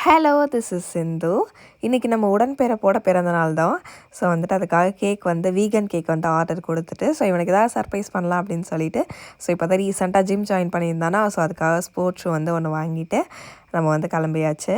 Hello, this is சிந்து. இன்றைக்கி நம்ம உடன்பிறப்போட பிறந்த நாள் தான். ஸோ வந்துட்டு அதுக்காக கேக் வந்து வீகன் கேக் வந்து ஆர்டர் கொடுத்துட்டு, ஸோ இவனுக்கு ஏதாவது சர்ப்ரைஸ் பண்ணலாம் அப்படின்னு சொல்லிட்டு, ஸோ இப்போ தான் ரீசெண்டாக ஜிம் ஜாயின் பண்ணியிருந்தானா, ஸோ அதுக்காக ஸ்போர்ட்ஸ் ஷூ வந்து ஒன்று வாங்கிட்டு நம்ம வந்து கிளம்பியாச்சு.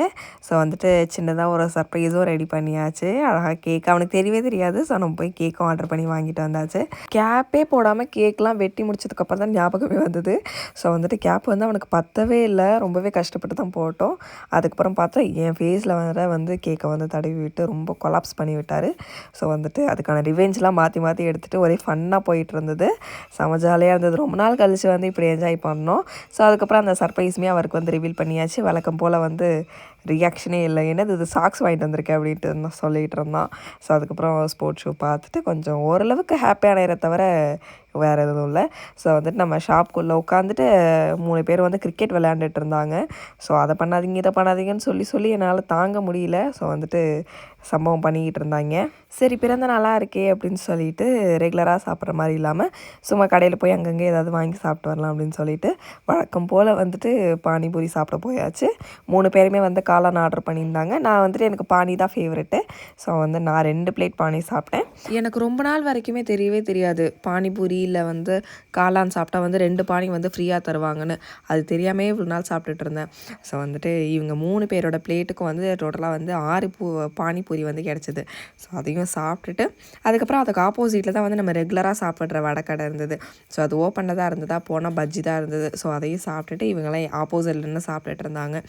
ஸோ வந்துட்டு சின்னதாக ஒரு சர்ப்ரைஸும் ரெடி பண்ணியாச்சு. அழகாக கேக் அவனுக்கு தெரியவே தெரியாது. ஸோ நம்ம போய் கேக்கும் ஆர்டர் பண்ணி வாங்கிட்டு வந்தாச்சு. கேப்பே போடாமல் கேக்லாம் வெட்டி முடிச்சதுக்கப்புறம் தான் ஞாபகமே வந்தது. ஸோ வந்துட்டு கேப் வந்து அவனுக்கு பத்தவே இல்லை. ரொம்பவே கஷ்டப்பட்டு தான் போட்டோம். அதுக்கப்புறம் பார்த்தா என் ஃபேஸில் வந்து கேக்கை வந்து தடவி விட்டு ரொம்ப கொலாப்ஸ் பண்ணி விட்டார். ஸோ வந்துட்டு அதுக்கான ரிவெஞ்ச்லாம் மாற்றி மாற்றி எடுத்துகிட்டு ஒரே ஃபன்னாக போயிட்டு இருந்தது. செம ஜாலியாக இருந்தது. ரொம்ப நாள் கழித்து வந்து இப்படி என்ஜாய் பண்ணோம். ஸோ அதுக்கப்புறம் அந்த சர்ப்ரைஸுமே அவருக்கு வந்து ரிவீல் பண்ணியாச்சு. வழக்கம் போல் வந்து ரியாக்ஷனே இல்லை. என்னது இது சாக்ஸ் வாங்கிட்டு வந்திருக்கேன் அப்படின்ட்டு சொல்லிகிட்டு இருந்தான். ஸோ அதுக்கப்புறம் ஸ்போர்ட்ஸ் ஷூ பார்த்துட்டு கொஞ்சம் ஓரளவுக்கு ஹாப்பியான நேரத்தை தவிர வேறு எதுவும் இல்லை. ஸோ வந்துட்டு நம்ம ஷாப்புக்குள்ளே உட்காந்துட்டு 3 பேர் வந்து கிரிக்கெட் விளையாண்டுட்டு இருந்தாங்க. ஸோ அதை பண்ணாதீங்க இதை பண்ணாதீங்கன்னு சொல்லி என்னால் தாங்க முடியல. ஸோ வந்துட்டு சம்பவம் பண்ணிக்கிட்டு இருந்தாங்க. சரி, பிறந்த நாளாக இருக்கே அப்படின்னு சொல்லிட்டு ரெகுலராக சாப்பிட்ற மாதிரி இல்லாமல் சும்மா கடையில் போய் அங்கங்கே ஏதாவது வாங்கி சாப்பிட்டு வரலாம் அப்படின்னு சொல்லிட்டு வழக்கம் போல் வந்துட்டு பானிபூரி சாப்பிட போயாச்சு. 3 பேருமே வந்து காளான் ஆர்டர் பண்ணியிருந்தாங்க. நான் வந்துட்டு எனக்கு பானி தான் ஃபேவரெட்டு. ஸோ வந்து நான் 2 பிளேட் பானி சாப்பிட்டேன். எனக்கு ரொம்ப நாள் வரைக்குமே தெரியவே தெரியாது பானிபூரியில் வந்து காளான் சாப்பிட்டா வந்து 2 பானி வந்து ஃப்ரீயாக தருவாங்கன்னு. அது தெரியாமே இவ்வளோ நாள் சாப்பிட்டுட்டு இருந்தேன். ஸோ வந்துட்டு இவங்க 3 பேரோட பிளேட்டுக்கும் வந்து டோட்டலாக வந்து 6 பானிபூரி வந்து கிடச்சிது. ஸோ அதையும் சாப்பிட்டுட்டு அதுக்கப்புறம் அதுக்கு ஆப்போசிட்டில் தான் வந்து நம்ம ரெகுலராக சாப்பிட்ற வடைக்கடை இருந்தது. ஸோ அது ஓப்பனில் தான் இருந்ததா, போனால் பஜ்ஜி தான் இருந்தது. ஸோ அதையும் சாப்பிட்டுட்டு இவங்களாம் ஆப்போசிட்டில் நின்று சாப்பிட்டுட்டு இருந்தாங்க.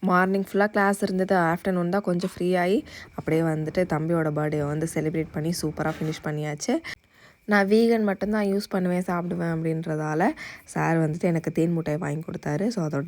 மார்னிங் ஃபுல்லாக கிளாஸ் இருந்தது. ஆஃப்டர்நூன் தான் கொஞ்சம் ஃப்ரீ ஆகி அப்படியே வந்துட்டு தம்பியோட பர்த்டே வந்து செலிப்ரேட் பண்ணி சூப்பராக ஃபினிஷ் பண்ணியாச்சு. நான் வீகன் மட்டும்தான் யூஸ் பண்ணுவேன் சாப்பிடுவேன் அப்படின்றதால சார் வந்துட்டு எனக்கு தேன் முட்டையை வாங்கி கொடுத்தாரு. ஸோ அதோட